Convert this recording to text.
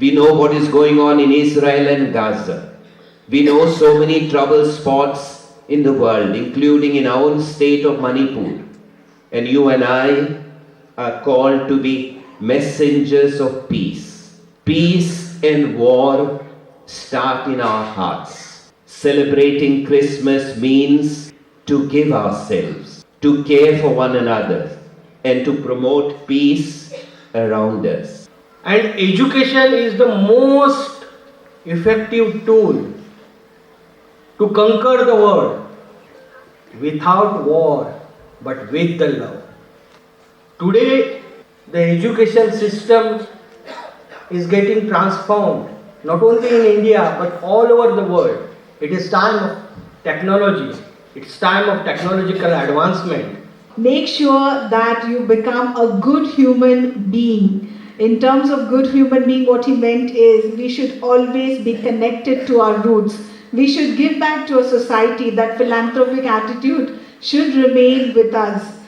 We know what is going on in Israel and Gaza. We know so many trouble spots in the world, including in our own state of Manipur. And you and I are called to be messengers of peace. Peace and war start in our hearts. Celebrating Christmas means to give ourselves, to care for one another, and to promote peace around us. And education is the most effective tool to conquer the world without war but with the love. Today, the education system is getting transformed not only in India but all over the world. It is time of technology, it's time of technological advancement. Make sure that you become a good human being. In terms of good human being, what he meant is we should always be connected to our roots. We should give back to a society. That philanthropic attitude should remain with us.